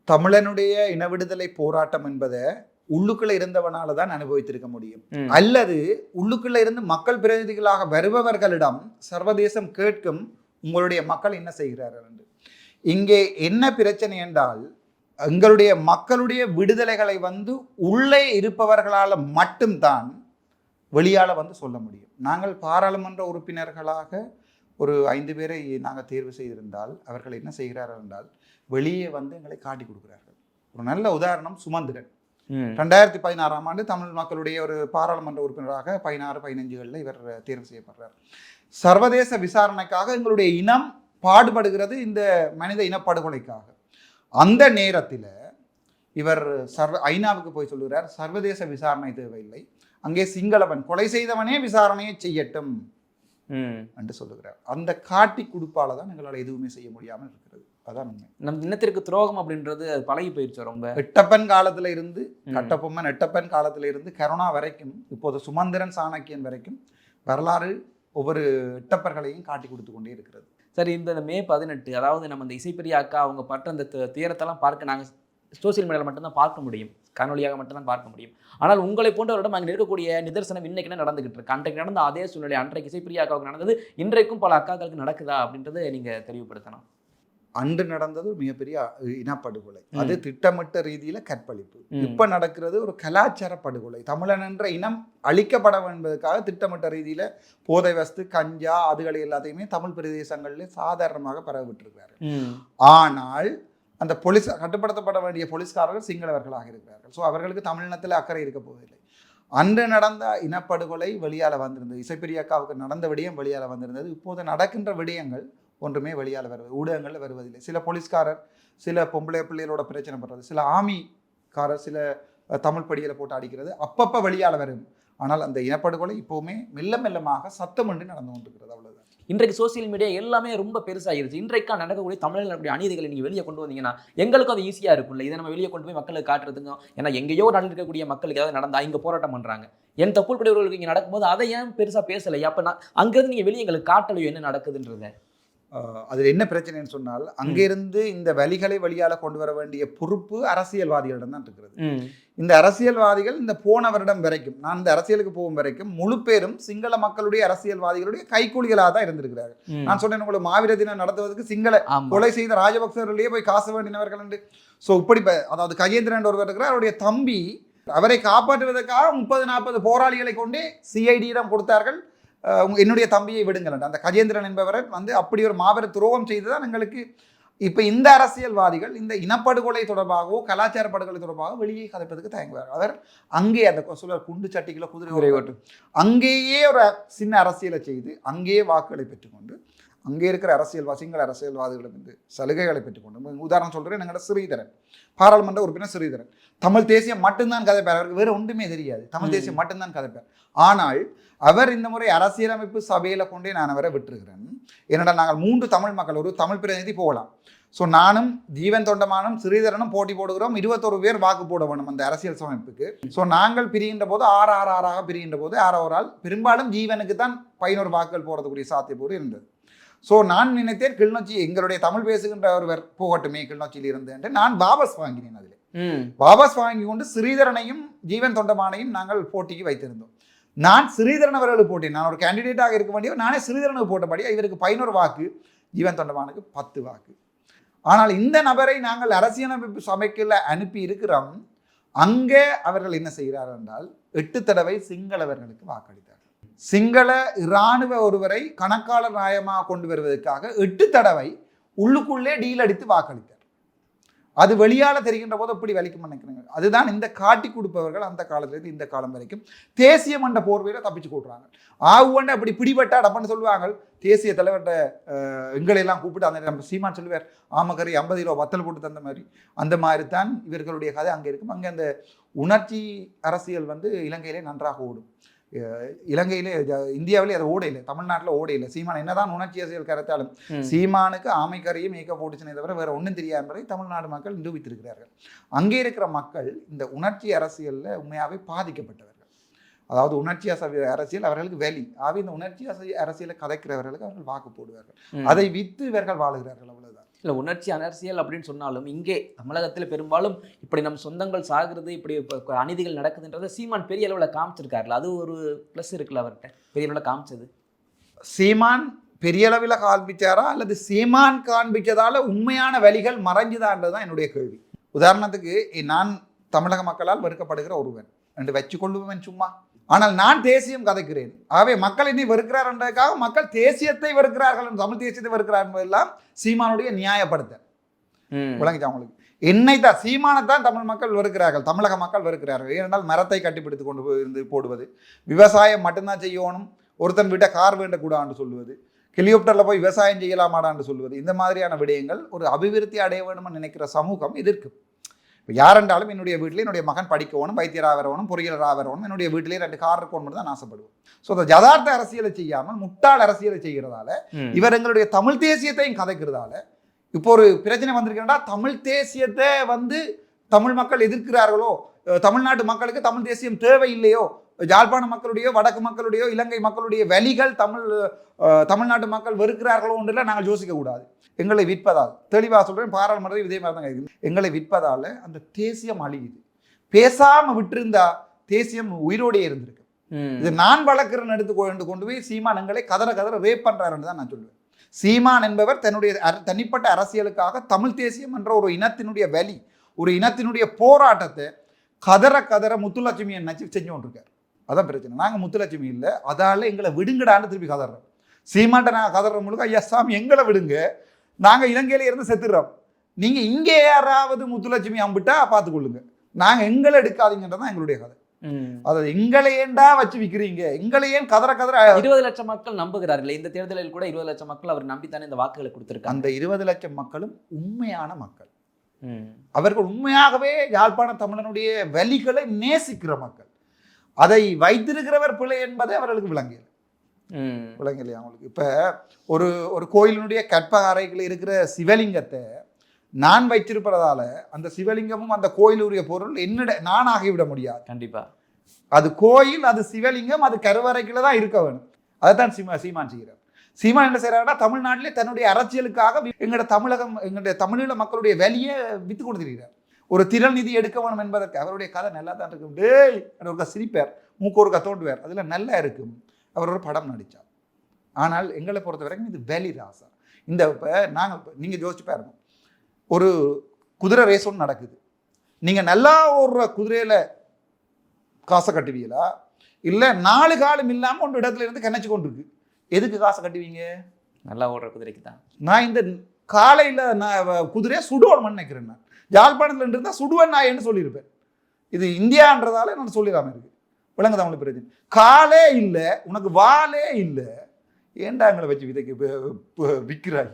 தமிழனுடைய இன விடுதலை போராட்டம் என்பதை உள்ளுக்குள்ள இருந்தவனால தான் அனுபவித்திருக்க முடியும். அல்லது உள்ளுக்குள்ள இருந்து மக்கள் பிரதிநிதிகளாக வருபவர்களிடம் சர்வதேசம் கேட்கும், உங்களுடைய மக்கள் என்ன செய்கிறார்கள் என்று. இங்கே என்ன பிரச்சனை என்றால், எங்களுடைய மக்களுடைய விடுதலைகளை வந்து உள்ளே இருப்பவர்களால் மட்டும்தான் வெளியால் வந்து சொல்ல முடியும். நாங்கள் பாராளுமன்ற உறுப்பினர்களாக ஒரு 5 பேரை நாங்கள் தேர்வு செய்திருந்தால் அவர்கள் என்ன செய்கிறார்கள் என்றால் வெளியே வந்து எங்களை காட்டி கொடுக்கிறார்கள். ஒரு நல்ல உதாரணம் சுமந்திரன். 2016ஆம் ஆண்டு தமிழ் மக்களுடைய ஒரு பாராளுமன்ற உறுப்பினராக 16-15களில் இவர் தேர்வு செய்யப்படுறார். சர்வதேச விசாரணைக்காக எங்களுடைய இனம் பாடுபடுகிறது, இந்த மனித இனப்படுகொலைக்காக. அந்த நேரத்தில் இவர் ஐநாவுக்கு போய் சொல்லுகிறார், சர்வதேச விசாரணை தேவையில்லை, அங்கே சிங்களவன் கொலை செய்தவனே விசாரணையை செய்யட்டும் என்று சொல்லுகிறார். அந்த காட்டி கொடுப்பால தான் எங்களால் எதுவுமே செய்ய முடியாமல் இருக்கிறது. அதான் உண்மை. நம் இனத்திற்கு துரோகம் அப்படின்றது அது பழகி போயிடுச்சு. ரொம்ப எட்டப்பன் காலத்துல இருந்து, கட்டபொம்மன் எட்டப்பன் காலத்துல இருந்து கருணா வரைக்கும், இப்போது சுமந்திரன் சாணக்கியன் வரைக்கும் வரலாறு ஒவ்வொரு எட்டப்பர்களையும் காட்டி கொடுத்து கொண்டே இருக்கிறது. சரி, இந்த மே 18, அதாவது நம்ம இந்த இசைப்பிரியா அக்கா அவங்க பட்ட அந்த துயரத்தெல்லாம் பார்க்க நாங்கள் சோசியல் மீடியாவில் மட்டும்தான் பார்க்க முடியும், காணொலியாக மட்டும்தான் பார்க்க முடியும். ஆனால் உங்களை போன்றவரிடம் அங்கே இருக்கக்கூடிய நிதர்சனம் இன்னைக்கு என்ன நடந்துகிட்டு இருக்கு? அன்றைக்கு நடந்த அதே சூழ்நிலை அன்றைக்கு இசைப்பிரியா அக்காவுக்கு நடந்தது இன்றைக்கும் பல அக்காக்களுக்கு நடக்குதா அப்படின்றத நீங்கள் தெளிவுபடுத்தணும். அன்று நடந்தது மிகப்பெரிய இனப்படுகொலை, அது திட்டமிட்ட ரீதியில கற்பழிப்பு. இப்ப நடக்கிறது ஒரு கலாச்சார படுகொலை. தமிழன் என்ற இனம் அழிக்கப்பட என்பதற்காக திட்டமிட்ட ரீதியில போதை வஸ்து, கஞ்சா, அதுகளை எல்லாத்தையுமே தமிழ் பிரதேசங்களில் சாதாரணமாக பரவிட்டிருக்கிறார்கள். ஆனால் அந்த போலீஸ் கட்டுப்படுத்தப்பட வேண்டிய போலீஸ்காரர்கள் சிங்களவர்களாக இருக்கிறார்கள். ஸோ அவர்களுக்கு தமிழினத்தில் அக்கறை இருக்க போவதில்லை. அன்று நடந்த இனப்படுகொலை வெளியால் வந்திருந்தது. இசைப்பிரியாக்காவுக்கு நடந்த விடயம் வெளியால் வந்திருந்தது. இப்போது நடக்கின்ற விடயங்கள் ஒன்றுமே வெளியால் வருவது, ஊடகங்களில் வருவதில்லை. சில போலீஸ்காரர் சில பொம்பளை பிள்ளைகளோட பிரச்சனை பண்ணுறது, சில ஆமிக்காரர் சில தமிழ் படியில் போட்டு அடிக்கிறது அப்பப்போ வெளியால் வரும். ஆனால் அந்த இனப்படுகொலை இப்போவுமே மெல்ல மெல்லமாக சத்தமின்றி நடந்து கொண்டிருக்கிறது. அவ்வளோதான். இன்றைக்கு சோசியல் மீடியா எல்லாமே ரொம்ப பெருசாகிருச்சு. இன்றைக்கா நடக்கக்கூடிய தமிழில் நடக்கக்கூடிய அநீதிகளை நீங்கள் வெளியே கொண்டு வந்தீங்கன்னா எங்களுக்கும் அது ஈஸியாக இருக்கும்ல. இதை நம்ம வெளியே கொண்டு போய் மக்களுக்கு காட்டுறதுங்க. ஏன்னா எங்கேயோ நடந்திருக்கக்கூடிய மக்களுக்கு ஏதாவது நடந்தால் இங்கே போராட்டம் பண்ணுறாங்க, என் தப்பு கூடியவர்களுக்கு இங்கே நடக்கும்போது அதை ஏன் பெருசாக பேசலை? அப்போ நான் அங்கேருந்து நீங்கள் வெளியே எங்களுக்கு காட்டலையோ என்ன நடக்குதுன்றதை. அதில் என்ன பிரச்சனைன்னு சொன்னால், அங்கிருந்து இந்த வழிகளை வழியால் கொண்டு வர வேண்டிய பொறுப்பு அரசியல்வாதிகளிடம் தான் இருக்கிறது. இந்த அரசியல்வாதிகள் இந்த போன வருடம் வரைக்கும், நான் இந்த அரசியலுக்கு போகும் வரைக்கும் முழு பேரும் சிங்கள மக்களுடைய அரசியல்வாதிகளுடைய கைக்கூலிகளாக தான் இருந்திருக்கிறார்கள். நான் சொன்னேன், உங்களுக்கு மாவீர தினம் நடத்துவதற்கு சிங்கள கொலை செய்த ராஜபக்சர்களையே போய் காசு வேண்டினவர்கள் என்று. ஸோ இப்படி அதாவது கஜேந்திரன் ஒருவர் இருக்கிறார், அவருடைய தம்பி அவரை காப்பாற்றுவதற்காக 30-40 போராளிகளை கொண்டே சிஐடியிடம் கொடுத்தார்கள். என்னுடைய தம்பியை விடுங்கள். அந்த கஜேந்திரன் என்பவரை வந்து அப்படி ஒரு மாபெரும் துரோகம் செய்துதான் எங்களுக்கு. இப்போ இந்த அரசியல்வாதிகள் இந்த இனப்படுகொலை தொடர்பாகவோ கலாச்சார படுகொலை தொடர்பாக வெளியே கதைப்பதற்கு தயங்குவார். அவர் அங்கே அந்த சொல்ல குண்டு சட்டிகளை குதிரை ஓட்டு அங்கேயே ஒரு சின்ன அரசியலை செய்து அங்கேயே வாக்குகளை பெற்றுக்கொண்டு அங்கே இருக்கிற சிங்கள அரசியல்வாதிகளிடம் சலுகைகளை பெற்றுக்கொண்டு, உதாரணம் சொல்கிறேன், எங்களோட ஸ்ரீதரன் பாராளுமன்ற உறுப்பினர் ஸ்ரீதரன் தமிழ் தேசியம் மட்டும்தான் கதைப்பார், அவருக்கு வேறு ஒன்றுமே தெரியாது, தமிழ் தேசியம் மட்டும்தான் கதைப்பார். ஆனால் அவர் இந்த முறை அரசியலமைப்பு சபையில் கொண்டே நான் அவரை விட்டுருக்கிறேன். ஏன்னா நாங்கள் 3 தமிழ் மக்கள், ஒரு தமிழ் பிரதிநிதி போகலாம். ஸோ நானும் ஜீவன் தொண்டமானும் ஸ்ரீதரனும் போட்டி போடுகிறோம். 21 பேர் வாக்கு போட வேணும் அந்த அரசியல் அமைப்புக்கு. ஸோ நாங்கள் பிரிகின்ற போது 6 பிரிகின்ற போது 6 ஆள், பெரும்பாலும் ஜீவனுக்கு தான் 11 வாக்குகள் போகிறதுக்குரிய சாத்தியப்போடு இருந்தது. ஸோ நான் நினைத்தேன் கிளிநொச்சி எங்களுடைய தமிழ் பேசுகின்ற ஒருவர் போகட்டுமே கிளிநொச்சியில் இருந்து என்று நான் வாபஸ் வாங்கினேன். அதில் வாபஸ் வாங்கி கொண்டு ஸ்ரீதரனையும் ஜீவன் தொண்டமானையும் நாங்கள் போட்டிக்கு வைத்திருந்தோம். நான் ஸ்ரீதரன் அவர்களுக்கு போட்டேன். நான் ஒரு கேண்டிடேட்டாக இருக்க வேண்டிய நானே ஸ்ரீதரனுக்கு போட்டபடி இவருக்கு 11 வாக்கு, ஜீவன் தொண்டமானுக்கு 10 வாக்கு. ஆனால் இந்த நபரை நாங்கள் அரசியலமைப்பு சபைக்குள்ள அனுப்பி இருக்கிறோம். அங்கே அவர்கள் என்ன செய்கிறார்கள் என்றால் 8 தடவை சிங்களவர்களுக்கு வாக்களித்தார்கள். சிங்கள இராணுவ ஒருவரை கணக்காளர் நியாயமாக கொண்டு வருவதற்காக 8 தடவை உள்ளுக்குள்ளே டீல் அடித்து வாக்களித்தார். அது வெளியால தெரிகின்ற போது அப்படி வலிக்கும் நினைக்கிறாங்க. அதுதான் இந்த காட்டி கொடுப்பவர்கள் அந்த காலத்திலிருந்து இந்த காலம் வரைக்கும் தேசிய மண்ட போர்வையில தப்பிச்சு கொடுறாங்க. ஆகுவண்ட அப்படி பிடிபட்டா டப்பன்னு சொல்லுவாங்க. தேசிய தலைவர்கிட்ட எங்களை எல்லாம் கூப்பிட்டு அந்த நம்ம சீமான் சொல்லுவார், ஆமக்கறி 50 கிலோ வத்தல் போட்டு தந்த மாதிரி. அந்த மாதிரி தான் இவர்களுடைய கதை அங்கே இருக்கும். அங்கே அந்த உணர்ச்சி அரசியல் இலங்கையிலே நன்றாக ஓடும். இலங்கையிலே இந்தியாவிலே அது ஓடையில்லை, தமிழ்நாட்டில் ஓடையில்லை. சீமான் என்னதான் உணர்ச்சி அரசியல் கருத்தாலும் சீமானுக்கு ஆமைக்கரையும் மேய்க்க போட்டுச்சுனே தவிர வேற ஒன்றும் தெரியாது என்பதை தமிழ்நாடு மக்கள் நிரூபித்திருக்கிறார்கள். அங்கே இருக்கிற மக்கள் இந்த உணர்ச்சி அரசியலில் உண்மையாகவே பாதிக்கப்பட்டவர்கள். அதாவது உணர்ச்சி அரசியல் அவர்களுக்கு வெளி ஆகவே இந்த உணர்ச்சி அரசியலை கதைக்கிறவர்களுக்கு அவர்கள் வாக்கு போடுவார்கள். அதை வித்து இவர்கள் வாழுகிறார்கள், அவ்வளவுதான். இல்லை, உணர்ச்சி அரசியல் அப்படின்னு சொன்னாலும் இங்கே தமிழகத்தில் பெரும்பாலும் இப்படி நம் சொந்தங்கள் சாகிறது, இப்படி அநீதிகள் நடக்குதுன்றதை சீமான் பெரிய அளவில் காமிச்சிருக்காருல, அது ஒரு ப்ளஸ் இருக்குல்ல அவர்கிட்ட, பெரிய அளவில் காமிச்சது. சீமான் பெரிய அளவில் காண்பிச்சாரா அல்லது சீமான் காண்பிச்சதால உண்மையான வழிகள் மறைஞ்சுதான்றதுதான் என்னுடைய கேள்வி. உதாரணத்துக்கு நான் தமிழக மக்களால் வெறுக்கப்படுகிற ஒருவன் என்று வச்சு கொள்ளுவேன் சும்மா. ஆனால் நான் தேசியம் கதைக்கிறேன். ஆகவே மக்கள் என்னை வெறுக்கிறார் என்றதுக்காக மக்கள் தேசியத்தை வெறுக்கிறார்கள், தமிழ் தேசியத்தை வெறுக்கிறார் என்பதெல்லாம் சீமானுடைய நியாயப்படுத்த விளங்கிச்சு அவங்களுக்கு. என்னைத்தான் சீமானைத்தான் தமிழ் மக்கள் வெறுக்கிறார்கள், தமிழக மக்கள் வெறுக்கிறார்கள். ஏனென்றால் மரத்தை கட்டிப்பிடித்து கொண்டு இருந்து போடுவது, விவசாயம் மட்டும்தான் செய்யணும், ஒருத்தன் விட்ட கார் வேண்டக்கூடாதுன்னு சொல்லுவது, ஹெலிகாப்டரில் போய் விவசாயம் செய்யலாமாடான்னு சொல்லுவது, இந்த மாதிரியான விடயங்கள் ஒரு அபிவிருத்தி அடைய வேணும்னு நினைக்கிற சமூகம் எதிர்க்கு. இப்போ யாரென்றாலும் என்னுடைய வீட்டில் என்னுடைய மகன் படிக்கணும், வைத்தியராக வரணும், பொறியியலராக வரணும், என்னுடைய வீட்டிலே 2 கார் இருக்கணும் தான் ஆசைப்படுவோம். ஸோ அந்த யதார்த்த அரசியலை செய்யாமல் முட்டாள் அரசியலை செய்கிறதால, இவர் எங்களுடைய தமிழ் தேசியத்தையும் கதைக்கிறதால இப்போ ஒரு பிரச்சனை வந்திருக்கிறா. தமிழ் தேசியத்தை தமிழ் மக்கள் எதிர்க்கிறார்களோ, தமிழ்நாட்டு மக்களுக்கு தமிழ் தேசியம் தேவையில்லையோ, யாழ்ப்பாண மக்களுடையோ வடக்கு மக்களுடையோ இலங்கை மக்களுடைய வழிகள் தமிழ்நாட்டு மக்கள் வெறுக்கிறார்களோ ஒன்றில் நாங்கள் யோசிக்கக்கூடாது. எங்களை விற்பதால், தெளிவாக சொல்கிறேன், பாராளுமன்றத்தில் இதே மாதிரி தான் இருக்குது. எங்களை விற்பதால் அந்த தேசியம் அழியுது. பேசாமல் விட்டிருந்தா தேசியம் உயிரோடே இருந்திருக்கு. இது நான் வளர்க்குறேன்னு எடுத்து கொண்டு போய் சீமான் எங்களை கதற ரேப் பண்ணுறாருன்னு தான் நான் சொல்லுவேன். சீமான் என்பவர் தன்னுடைய தனிப்பட்ட அரசியலுக்காக தமிழ் தேசியம் என்ற ஒரு இனத்தினுடைய வலி, ஒரு இனத்தினுடைய போராட்டத்தை கதற முத்துலட்சுமி நினச்சி செஞ்சு கொண்டிருக்கார். அதான் பிரச்சனை. நாங்கள் முத்துலட்சுமி இல்லை, அதால எங்களை விடுங்கடான்னு திருப்பி கதறோம். சீமான்ட்ட நாங்கள் கதற முழுக்க, ஐயா சாமி எங்களை விடுங்க, நாங்கள் இலங்கையில இருந்து செத்துடுறோம், நீங்கள் இங்கே யாராவது முத்துலட்சுமி அம்பிட்டா பார்த்துக்கொள்ளுங்க, நாங்கள் எங்களை எடுக்காதீங்கன்றதான் எங்களுடைய கதை. அதாவது எங்களை ஏண்டா வச்சு விற்கிறீங்க, எங்களை ஏன் கதற 20 லட்சம் மக்கள் நம்புகிறார்கள். இந்த தேர்தலில் கூட 20 லட்சம் மக்கள் அவர் நம்பித்தானே இந்த வாக்குகளை கொடுத்திருக்காங்க. அந்த 20 லட்சம் மக்களும் உண்மையான மக்கள். அவர்கள் உண்மையாகவே யாழ்ப்பாண தமிழனுடைய வலிகளை நேசிக்கிற மக்கள். அதை வைத்திருக்கிறவர் பிழை என்பதை அவர்களுக்கு விளங்கலையா அவங்களுக்கு. இப்போ ஒரு கோயிலினுடைய கற்பக அறைகள் இருக்கிற சிவலிங்கத்தை நான் வைத்திருப்பதால அந்த சிவலிங்கமும் அந்த கோயிலுடைய பொருள் நான் ஆகிவிட முடியாது. கண்டிப்பா அது கோயில், அது சிவலிங்கம், அது கருவறைக்குள்ள தான் இருக்க வேணும். அதைத்தான் சீமான் செய்கிறார். சீமான் என்ன செய்யறாருன்னா, தமிழ்நாட்டிலே தன்னுடைய அரசியலுக்காக எங்களுடைய தமிழீழ மக்களுடைய வேலையை வித்து கொடுத்துருக்கிறார். ஒரு திரள் நிதி எடுக்க வேணும் என்பதற்கு அவருடைய கதை நல்லா தான் இருக்கும். டேய் ஒரு சிரிப்பார், மூக்கொருக்கா தோண்டுவார், அதில் நல்லா இருக்கும். அவர் ஒரு படம் நடித்தார். ஆனால் எங்களை பொறுத்த வரைக்கும் இது வேலி ராசா. இந்த நீங்கள் யோசிச்சு பாருங்க, ஒரு குதிரை ரேஸ் ஒன்று நடக்குது. நீங்கள் நல்லா ஓடுற குதிரையில் காசை கட்டுவீங்களா, இல்லை 4 காலம் இல்லாமல் ஒன்று இடத்துல இருந்து கணச்சு கொண்டு இருக்கு, எதுக்கு காசை கட்டுவீங்க? நல்லா ஓடுற குதிரைக்கு தான். நான் இந்த காலையில் நான் குதிரையை சுடுவோன்னு நினைக்கிறேன். நான் யாழ்ப்பாணத்தில் இருந்தால் சுடுவன் நான் என்று சொல்லியிருப்பேன். இது இந்தியான்றதால நான் சொல்லிடாமல் இருக்கு. விளங்குது அவங்களுக்கு பிரச்சனை. காலே இல்லை, உனக்கு வாலே இல்லை, ஏன்டா எங்களை வச்சு விற்கிறாய்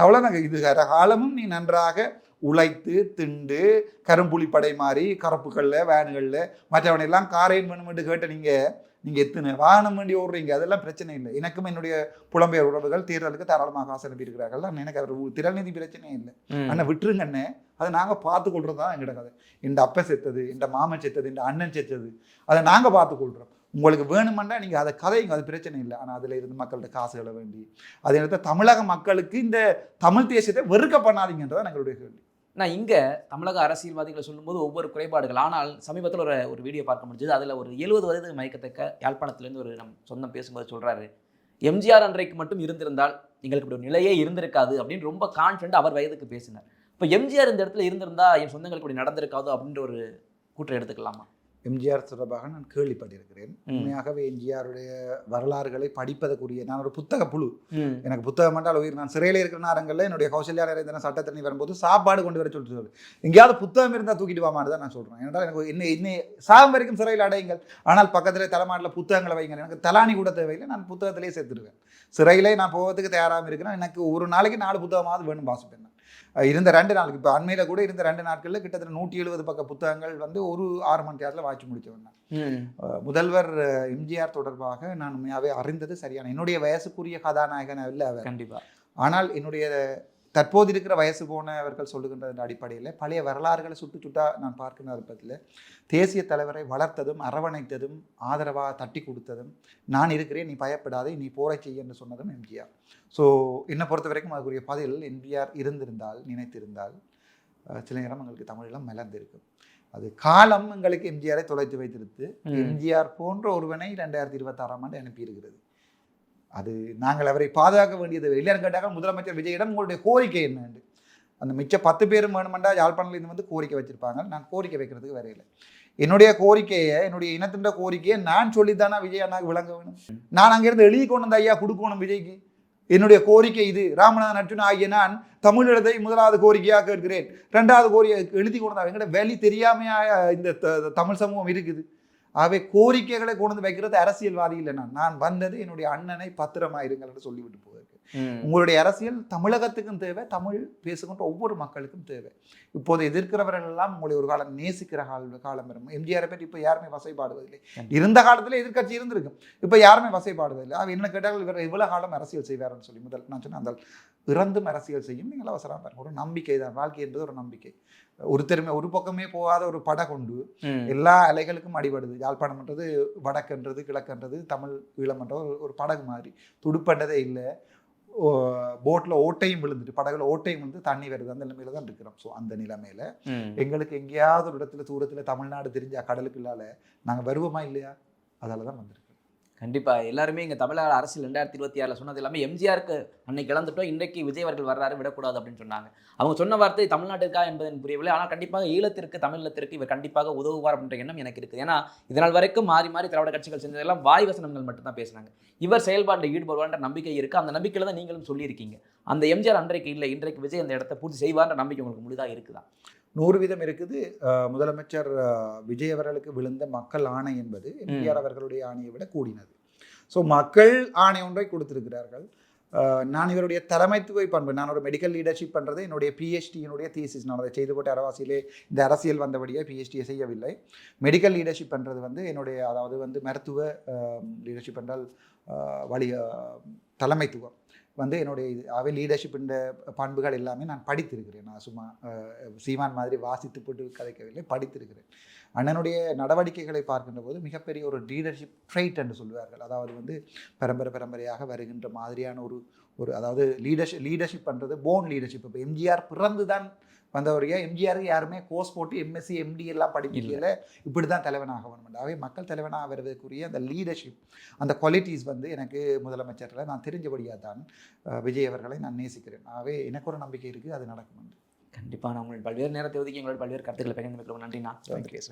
அவ்வளோதாங்க. இது காலமும் நீ நன்றாக உழைத்து திண்டு கரும்புலி படை மாறி கரப்புகளில் வேனுகளில் மற்றவனையெல்லாம் காரைன் வேணுமென்று கேட்ட நீங்கள் எத்தனை வாகனம் வேண்டி ஓடுறீங்க, அதெல்லாம் பிரச்சனை இல்லை. எனக்கும் என்னுடைய புலம்பெயர் உறவுகள் தேர்தலுக்கு தாராளமாக காசு அனுப்பியிருக்கிறார்கள். எனக்கு அவர் திரள்நிதி பிரச்சனையே இல்லை. ஆனால் விட்டுருங்கண்ணே, அதை நாங்கள் பார்த்து கொள்றது தான் எங்களோட கதை. இந்த அப்பா செத்தது, இந்த மாமன் செத்தது, இந்த அண்ணன் செத்தது, அதை நாங்கள் பார்த்து கொள்கிறோம். உங்களுக்கு வேணுமெண்டா நீங்கள் அதை கதைங்க, அது பிரச்சனை இல்லை. ஆனால் அதில் இருந்து மக்கள்கிட்ட காசுகளை வேண்டி அதே நேரத்தில் தமிழக மக்களுக்கு இந்த தமிழ் தேசியத்தை வெறுக்க பண்ணாதீங்கன்றதான் எங்களுடைய கேள்வி. நான் இங்கே தமிழக அரசியல்வாதிகளை சொல்லும்போது ஒவ்வொரு குறைபாடுகள், ஆனால் சமீபத்தில் ஒரு வீடியோ பார்க்க முடிஞ்சது. அதில் ஒரு 70 வயது மயக்கத்தக்க யாழ்ப்பாணத்துலேருந்து ஒரு நம் சொந்தம் பேசும்போது சொல்கிறாரு, எம்ஜிஆர் அன்றைக்கு மட்டும் இருந்திருந்தால் எங்களுக்கு இப்படி ஒரு நிலையே இருந்திருக்காது அப்படின்னு ரொம்ப கான்ஃபிடென்ட் அவர் வயதுக்கு பேசினார். இப்போ எம்ஜிஆர் இந்த இடத்துல இருந்திருந்தா என் சொந்தங்களுக்கு இப்படி நடந்திருக்காது அப்படின்ற ஒரு கூற்றை எடுத்துக்கலாமா? எம்ஜிஆர் தொடர்பாக நான் கேள்விப்பட்டிருக்கிறேன். உண்மையாகவே எம்ஜிஆருடைய வரலாறுகளை படிப்பதற்குரிய நான் ஒரு புத்தக புழு. எனக்கு புத்தகம் என்றால் உயிர். நான் சிறையில் இருக்கிற நேரங்களில் என்னுடைய கௌசல்யா நிறைந்த சட்டத்தண்ணி வரும்போது சாப்பாடு கொண்டு வர சொல்லிட்டு எங்கேயாவது புத்தகம் இருந்தால் தூக்கிட்டு வாமான்னு தான் நான் சொல்கிறேன். ஏன்னா எனக்கு இன்னை சாகம் வரைக்கும் சிறையில் அடையுங்கள், ஆனால் பக்கத்தில் தலைமாட்டில் புத்தகங்களை வைங்க. எனக்கு தலானி கூட தேவையில்லை, நான் புத்தகத்திலே சேர்த்துருவேன். சிறையிலே நான் போகிறதுக்கு தயாராக இருக்கிறேன். எனக்கு ஒரு நாளைக்கு 4 புத்தகமாவது வேணும் வாசிப்பேன். இருந்த 2 நாளுக்கு இப்போ அண்மையில் கூட இருந்த 2 நாட்களில் கிட்டத்தட்ட 170 பக்க புத்தகங்கள் வந்து ஒரு 6 மணி நேரத்தில் வாய்ச்சி முடிச்சவன். முதல்வர் எம்ஜிஆர் தொடர்பாக நான் உண்மையாகவே அறிந்தது சரியான என்னுடைய வயசுக்குரிய கதாநாயகன் இல்லை அவர் கண்டிப்பாக. ஆனால் என்னுடைய தற்போது இருக்கிற வயசு போனவர்கள் சொல்லுகின்ற அடிப்படையில் பழைய வரலாறுகளை சுட்டா நான் பார்க்கின்ற அர்த்தத்தில் தேசிய தலைவரை வளர்த்ததும் அரவணைத்ததும் ஆதரவாக தட்டி கொடுத்ததும் நான் இருக்கிறேன், நீ பயப்படாதே, நீ போரை செய்ய என்று சொன்னதும் எம்ஜிஆர். ஸோ என்னை பொறுத்த வரைக்கும் அதுக்குரிய பதில் எம்ஜிஆர் இருந்திருந்தால், நினைத்திருந்தால் சில நேரம் எங்களுக்கு தமிழெல்லாம் மலர்ந்திருக்கும். அது காலம் எங்களுக்கு எம்ஜிஆரை தொலைத்து வைத்திருத்து எம்ஜிஆர் போன்ற ஒருவனை 2026ஆம் ஆண்டு அனுப்பியிருக்கிறது. அது நாங்கள் அவரை பாதுகாக்க வேண்டியது இல்லைன்னு கேட்டாங்க. முதலமைச்சர் விஜயிடம் உங்களுடைய கோரிக்கை என்னன்னு அந்த மிச்ச 10 பேரும் வேணுமெண்டா யாழ்ப்பாணத்துலேருந்து வந்து கோரிக்கை வச்சிருப்பாங்க. நான் கோரிக்கை வைக்கிறதுக்கு வரையில. என்னுடைய கோரிக்கையை, என்னுடைய இனத்தின் கோரிக்கையை நான் சொல்லித்தானா விஜய் அண்ணாக்கு விளங்க வேணும். நான் அங்கேருந்து எழுதி கொண்டு வந்த ஐயா கொடுக்கணும் விஜய்க்கு. என்னுடைய கோரிக்கை இது. ராமநாதன் அர்ஜுன் ஆகிய நான் தமிழீழத்தை 1வது கோரிக்கையாக கேட்கிறேன். 2வது கோரிக்கை எழுதி கொண்டு வந்தா எங்கள்கிட்ட வெளி தெரியாமையா இந்த தமிழ் சமூகம் இருக்குது. ஆகவே கோரிக்கைகளை கொண்டு வைக்கிறது அரசியல்வாதி இல்லை. நான் வந்தது என்னுடைய அண்ணனை பத்திரமாயிருங்கள் என்று சொல்லிவிட்டு போவதற்கு. உங்களுடைய அரசியல் தமிழகத்துக்கும் தேவை, தமிழ் பேசுகின்ற ஒவ்வொரு மக்களுக்கும் தேவை. இப்போது எதிர்க்கிறவர்கள் எல்லாம் உங்களை ஒரு காலம் நேசிக்கிற காலம் வரும். எம்ஜிஆரை பற்றி இப்போ யாருமே வசைப்பாடுவதில்லை. இருந்த காலத்தில் எதிர்கட்சி இருந்திருக்கும், இப்போ யாருமே வசைப்பாடுவதில்லை. அவ என்ன கேட்டால் இவர் எவ்வளவு காலம் அரசியல் செய்வார்னு சொல்லி முதல் நான் சொன்னேன், அந்த இறந்தும் அரசியல் செய்யும். நீங்கள் அவசரம் பாருங்க, ஒரு நம்பிக்கை தான். வாழ்க்கை என்பது ஒரு நம்பிக்கை. ஒரு பக்கமே போகாத ஒரு படை கொண்டு எல்லா அலைகளுக்கும் அடிபடுது. யாழ்ப்பாணம்ன்றது வடக்குன்றது கிழக்குன்றது தமிழ் ஈழம்ன்ற ஒரு படகு மாதிரி துடுப்பண்டதே இல்லை. போட்டில் ஓட்டையும் விழுந்துட்டு படகுல ஓட்டையும் வந்து தண்ணி வருது. அந்த நிலைமையில தான் இருக்கிறோம். ஸோ அந்த நிலைமையில எங்களுக்கு எங்கேயாவது ஒரு இடத்துல தூரத்தில் தமிழ்நாடு தெரிஞ்சா கடலுக்கு இல்லாத நாங்கள் வருவோமா இல்லையா? அதால தான் வந்திருக்கோம். கண்டிப்பாக எல்லாருமே இங்கே தமிழக அரசியல் 2026 சொன்னது எல்லாமே எம்ஜிஆருக்கு அன்னைக்கு இழந்துட்டோம், இன்றைக்கு விஜய் அவர்கள் வர்றாரு, விடக்கூடாது அப்படின்னு சொன்னாங்க. அவங்க சொன்ன வார்த்தை தமிழ்நாட்டுக்கா என்பதன் புரியவில்லை. ஆனால் கண்டிப்பாக ஈழத்திற்கு தமிழத்திற்கு இவர் கண்டிப்பாக உதவுவார் அப்படின்ற எண்ணம் எனக்கு இருக்குது. ஏன்னா இதனால் வரைக்கும் மாறி மாறி திராவிட கட்சிகள் செஞ்சதெல்லாம் வாய் வசனங்கள் மட்டும்தான் பேசுனாங்க. இவர் செயல்பாட்டில் ஈடுபடுவார்ன்ற நம்பிக்கை இருக்குது. அந்த நம்பிக்கையில் தான் நீங்களும் சொல்லியிருக்கீங்க. அந்த எம்ஜிஆர் அன்றைக்கு இல்லை, இன்றைக்கு விஜய் அந்த இடத்தை பூர்த்தி செய்வார்ன்ற நம்பிக்கை உங்களுக்கு முழுதாக இருக்குதா? 100% இருக்குது. முதலமைச்சர் விஜய் அவர்களுக்கு விழுந்த மக்கள் ஆணை என்பது எம்ஜிஆர் அவர்களுடைய ஆணையை விட கூடினது. ஸோ மக்கள் ஆணை ஒன்றை கொடுத்திருக்கிறார்கள். நான் இவருடைய தலைமைத்துவ பண்பு, நான் ஒரு மெடிக்கல் லீடர்ஷிப் பண்ணுறது என்னுடைய பிஹெச்டியினுடைய தீசிஸ். நான் அதை செய்து போட்டு அரவாசியிலே இந்த அரசியல் வந்தபடியே பிஹெச்டியை செய்யவில்லை. மெடிக்கல் லீடர்ஷிப் பண்ணுறது வந்து என்னுடைய அதாவது வந்து மருத்துவ லீடர்ஷிப் என்றால் தலைமைத்துவம் வந்து என்னுடைய அவை லீடர்ஷிப் இந்த பண்புகள் எல்லாமே நான் படித்திருக்கிறேன். நான் சும்மா சீமான் மாதிரி வாசித்து போட்டு கதைக்கவில்லை, படித்திருக்கிறேன். அண்ணனுடைய நடவடிக்கைகளை பார்க்கின்ற போது மிகப்பெரிய ஒரு லீடர்ஷிப் ட்ரைட் என்று சொல்வார்கள். அதாவது வந்து பரம்பரையாக வருகின்ற மாதிரியான ஒரு அதாவது லீடர்ஷிப் பண்ணுறது போன் லீடர்ஷிப். இப்போ எம்ஜிஆர் பிறந்து தான் வந்தவரையா? எம்ஜிஆருக்கு யாருமே கோர்ஸ் போட்டு எம்எஸ்சி எம்டி எல்லாம் படிக்கல. இப்படி தான் தலைவனாக வேணும். அவை மக்கள் தலைவனாக வருவதற்குரிய அந்த லீடர்ஷிப், அந்த குவாலிட்டிஸ் வந்து எனக்கு முதலமைச்சரில் நான் தெரிஞ்சபடியாக தான் விஜய் அவர்களை நான் நேசிக்கிறேன். ஆகவே எனக்கு ஒரு நம்பிக்கை இருக்குது, அது நடக்கும். கண்டிப்பாக நான் உங்களுடைய பல்வேறு நேரத்தை ஒதுக்கி எங்களோட பல்வேறு கருத்துக்களை பகிர்ந்து நன்றிண்ணா. தேங்க்யூ.